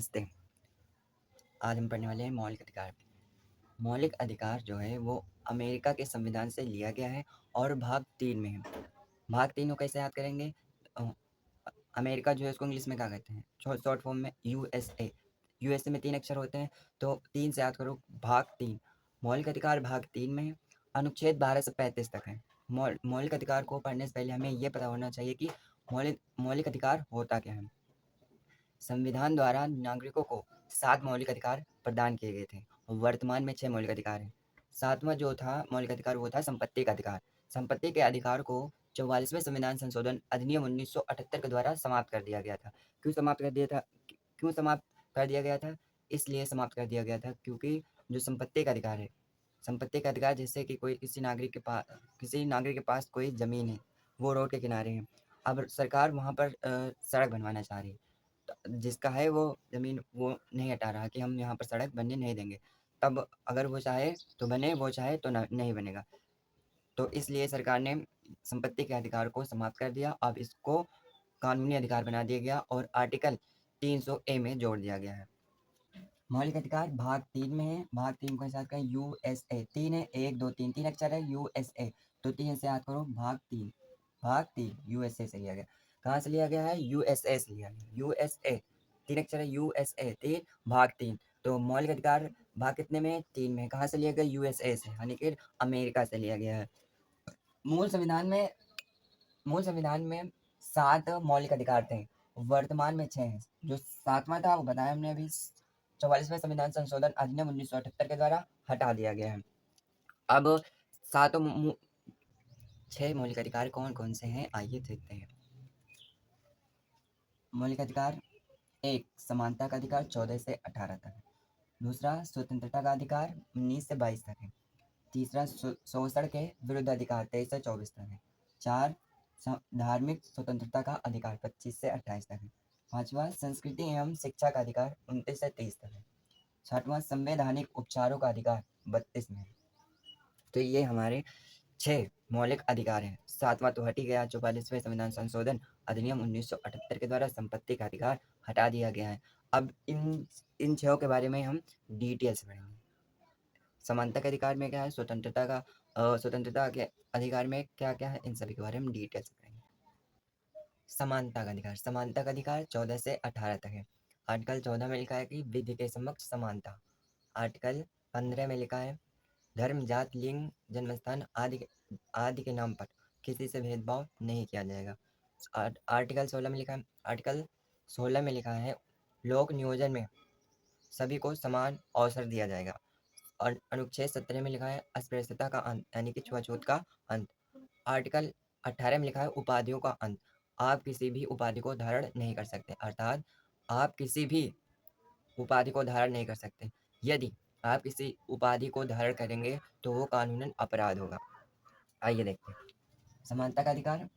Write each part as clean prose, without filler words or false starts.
नमस्ते। आज हम पढ़ने वाले हैं मौलिक अधिकार। मौलिक अधिकार जो है वो अमेरिका के संविधान से लिया गया है और भाग 3 में है। भाग 3 को कैसे याद करेंगे? अ, अमेरिका जो है उसको इंग्लिश में क्या कहते हैं? शॉर्ट फॉर्म में यूएसए। यूएसए में 3 अक्षर होते हैं, तो 3 से याद करो। भाग 3 मौलिक अधिकार भाग 3 में है। अनुच्छेद 12 से 35 तक है। मौलिक अधिकार को पढ़ने से पहले हमें ये पता होना चाहिए कि मौलिक मौलिक अधिकार होता क्या है। संविधान द्वारा नागरिकों को 7 मौलिक अधिकार प्रदान किए गए थे। वर्तमान में 6 मौलिक अधिकार हैं। 7वां जो था मौलिक अधिकार वो था संपत्ति का अधिकार। संपत्ति के अधिकार को 44वें संविधान संशोधन अधिनियम 1978 के द्वारा समाप्त कर दिया गया था। क्यों समाप्त कर दिया था? क्यों समाप्त कर दिया गया था? इसलिए समाप्त कर दिया गया था क्योंकि जो संपत्ति का अधिकार है, संपत्ति का अधिकार जैसे कि किसी नागरिक के पास कोई ज़मीन है, वो रोड के किनारे है। अब सरकार वहाँ पर सड़क बनवाना चाह रही है। जिसका है वो ज़मीन वो नहीं हटा रहा कि हम यहाँ पर सड़क बनने नहीं देंगे। तब अगर वो चाहे तो बने, वो चाहे तो नहीं बनेगा। तो इसलिए सरकार ने संपत्ति के अधिकार को समाप्त कर दिया। अब इसको कानूनी अधिकार बना दिया गया और आर्टिकल 300 ए में जोड़ दिया गया है। मौलिक अधिकार भाग 3 में है। भाग 3 को याद करें, यूएसए 3 है, 1 2 3 अक्षर है यूएसए, तो 3 से याद करो भाग 3। भाग 3 यूएसए से लिया गया। कहाँ से लिया गया है? यूएसए से लिया गया। यूएसए 3 अक्षर है, यूएसए 3 भाग 3। तो मौलिक अधिकार भाग कितने में? 3 में। कहाँ से लिया गया? यूएसए से, यानी कि अमेरिका से लिया गया है। मूल संविधान में मूल संविधान में 7 मौलिक अधिकार थे। वर्तमान में 6 हैं। जो 7वां था वो बताया हमने अभी। 44वें संविधान संशोधन अधिनियम 1978 के द्वारा हटा दिया गया है। अब सातों 6 मौलिक अधिकार कौन कौन से हैं, आइए देखते हैं। मौलिक अधिकार 1 समानता का अधिकार 14 से 18 तक है। दूसरा स्वतंत्रता का अधिकार 19 से 22 तक है। तीसरा शोषण के विरुद्ध अधिकार 23 से 24 तक है। 4 धार्मिक स्वतंत्रता का अधिकार 25 से 28 तक है। 5वां संस्कृति एवं शिक्षा का अधिकार 29 से 30 तक है। 6वां संवैधानिक उपचारों का अधिकार 32 में है। तो ये हमारे 6 मौलिक अधिकार हैं। 7वां तो हट ही गया। 44वें संविधान संशोधन अधिनियम 1978 के द्वारा संपत्ति का अधिकार हटा दिया गया है। अब इन 6 के बारे में हम डिटेल से पढ़ेंगे। समानता के अधिकार में क्या है? स्वतंत्रता के अधिकार में क्या क्या है, इन सभी के बारे में डिटेल से पढ़ेंगे। समानता का अधिकार 14 से 18 तक है। आर्टिकल 14 में लिखा है कि विधि के समक्ष समानता। आर्टिकल 15 में लिखा है धर्म, जात, लिंग, जन्मस्थान आदि के नाम पर किसी से भेदभाव नहीं किया जाएगा। आर्टिकल 16 में लिखा है लोक नियोजन में सभी को समान अवसर दिया जाएगा। और अनुच्छेद 17 में लिखा है अस्पृश्यता का अंत, यानी कि छुआछूत का अंत। आर्टिकल 18 में लिखा है उपाधियों का अंत। आप किसी भी उपाधि को धारण नहीं कर सकते, अर्थात आप किसी भी उपाधि को धारण नहीं कर सकते। यदि आप किसी उपाधि को धारण करेंगे तो वो कानूनन अपराध होगा। आइए देखते हैं। समानता का अधिकार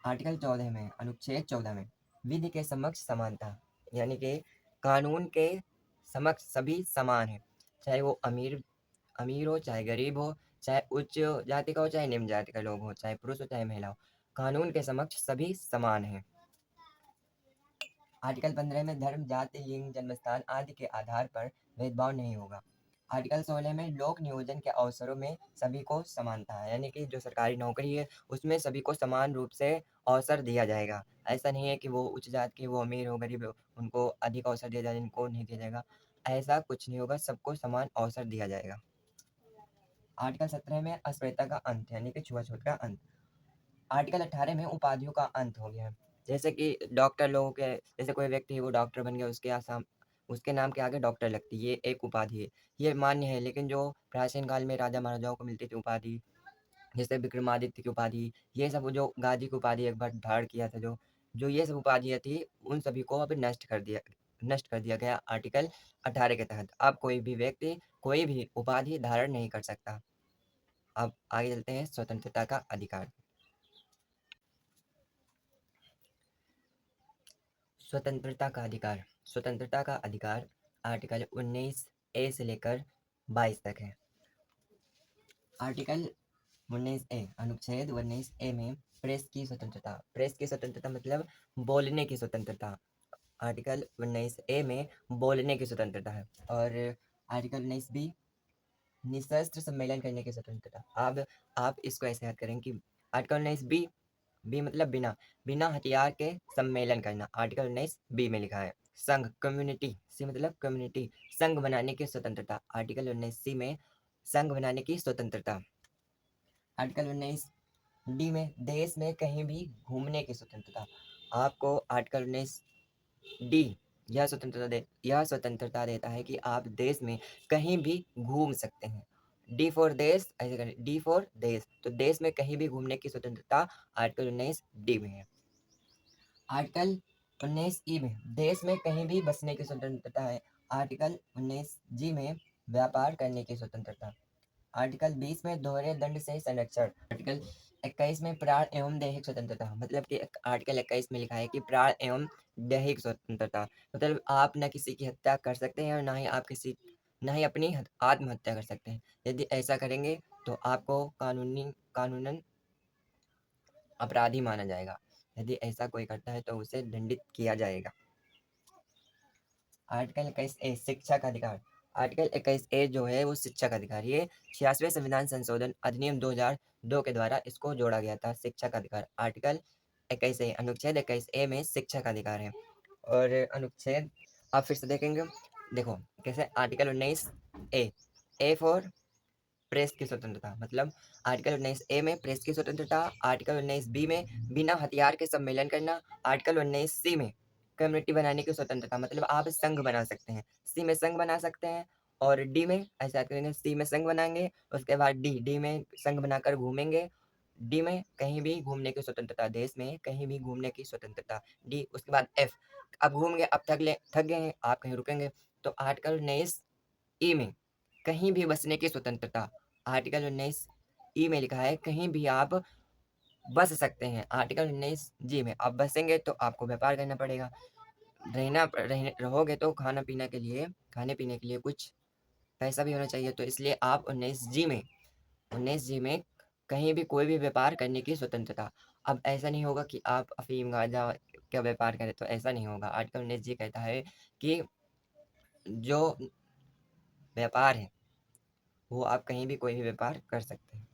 आर्टिकल 14 में, अनुच्छेद 14 में विधि के समक्ष समानता, यानी कि कानून के समक्ष सभी समान हैं। चाहे वो अमीर हो, चाहे गरीब हो, चाहे उच्च जाति का हो, चाहे निम्न जाति का लोग हो, चाहे पुरुष हो, चाहे महिला हो, कानून के समक्ष सभी समान हैं। आर्टिकल 15 में धर्म, जाति, लिंग, जन्मस्थान आदि के आधार पर भेदभाव नहीं होगा। आर्टिकल 16 में लोक नियोजन के अवसरों में सभी को समानता है, यानी कि जो सरकारी नौकरी है उसमें सभी को समान रूप से अवसर दिया जाएगा। ऐसा नहीं है कि वो उच्च जात के, वो अमीर हो, गरीब हो, उनको अधिक अवसर दिया जाए, जिनको नहीं दिया जाएगा। ऐसा कुछ नहीं होगा, सबको समान अवसर दिया जाएगा। आर्टिकल 17 में अस्पृश्यता का अंत, यानी कि छुआछूत का अंत। आर्टिकल 18 में उपाधियों का अंत हो गया। जैसे कि डॉक्टर लोगों के, जैसे कोई व्यक्ति है वो डॉक्टर बन गया, उसके नाम के आगे डॉक्टर लगती है, ये एक उपाधि है, ये मान्य है। लेकिन जो प्राचीन काल में राजा महाराजाओं को मिलती थी उपाधि, जैसे विक्रमादित्य की उपाधि, ये सब जो गाजी की उपाधि एक बार धारण किया था, जो जो ये सब उपाधियाँ थी, उन सभी को अब नष्ट कर दिया गया आर्टिकल 18 के तहत। अब कोई भी व्यक्ति कोई भी उपाधि धारण नहीं कर सकता। अब आगे चलते हैं स्वतंत्रता का अधिकार। स्वतंत्रता का अधिकार आर्टिकल 19 ए से लेकर 22 तक है। आर्टिकल 19 ए, अनुच्छेद 19 ए में प्रेस की स्वतंत्रता मतलब बोलने की स्वतंत्रता। आर्टिकल 19A में बोलने की स्वतंत्रता है। और आर्टिकल 19B निशस्त्र सम्मेलन करने की स्वतंत्रता। अब आप इसको ऐसे याद करें कि आर्टिकल 19B, बी मतलब बिना, बिना हथियार के सम्मेलन करना, आर्टिकल 19B में लिखा है। संघ कम्युनिटी, सी मतलब कम्युनिटी, संघ बनाने की स्वतंत्रता, आर्टिकल 19C में संघ बनाने की स्वतंत्रता। आर्टिकल 19D में देश में कहीं भी घूमने की स्वतंत्रता। आपको आर्टिकल 19D यह स्वतंत्रता देता है कि आप देश में कहीं भी घूम सकते हैं। डी फॉर देश, ऐसे करें, डी फॉर देश, तो देश में कहीं भी घूमने की स्वतंत्रता आर्टिकल 19D में है। आर्टिकल 19E में देश में कहीं भी बसने की स्वतंत्रता है। आर्टिकल 19G में व्यापार करने की स्वतंत्रता। आर्टिकल 20 में दोहरे दंड से संरक्षण। आर्टिकल 21 में प्राण एवं दैहिक स्वतंत्रता, मतलब कि आर्टिकल 21 में लिखा है कि प्राण एवं दैहिक स्वतंत्रता, मतलब आप न किसी की हत्या कर सकते हैं और ना ही अपनी आत्महत्या कर सकते हैं। यदि ऐसा करेंगे तो आपको कानूनन अपराधी माना जाएगा। यदि ऐसा कोई करता है तो उसे दंडित किया जाएगा। आर्टिकल 21A शिक्षा का अधिकार। आर्टिकल 21A जो है वो शिक्षा का अधिकार, ये 86वें संविधान संशोधन अधिनियम 2002 के द्वारा इसको जोड़ा गया था, शिक्षा का अधिकार। आर्टिकल 21A, अनुच्छेद 21A में शिक्षा का अधिकार है। और अनुच्छेद आप फिर से देखेंगे, देखो कैसे, article 19A, A for press की स्वतंत्रता, मतलब आर्टिकल 19A में प्रेस की स्वतंत्रता। आर्टिकल 19B में बिना हथियार के सम्मेलन करना। आर्टिकल 19C में कम्युनिटी बनाने की स्वतंत्रता, मतलब आप संघ बना सकते हैं। सी में संघ बना सकते हैं। और डी में ऐसा याद करेंगे, सी में संघ बनाएंगे, उसके बाद डी में संघ बनाकर घूमेंगे। डी में कहीं भी घूमने की स्वतंत्रता, देश में कहीं भी घूमने की स्वतंत्रता, डी। उसके बाद एफ, अब घूम गए, अब थक गए हैं, आप कहीं रुकेंगे, तो आर्टिकल 19E में कहीं भी बसने की स्वतंत्रता। आर्टिकल 19E में लिखा है कहीं भी आप बस सकते हैं। आर्टिकल 19G में आप बसेंगे तो आपको व्यापार करना पड़ेगा। रहोगे तो खाने पीने के लिए कुछ पैसा भी होना चाहिए, तो इसलिए आप 19G में कहीं भी कोई भी व्यापार करने की स्वतंत्रता। अब ऐसा नहीं होगा कि आप अफीम गांजा का व्यापार करें, तो ऐसा नहीं होगा। आर्टिकल 19G कहता है कि जो व्यापार है वो आप कहीं भी कोई भी व्यापार कर सकते हैं।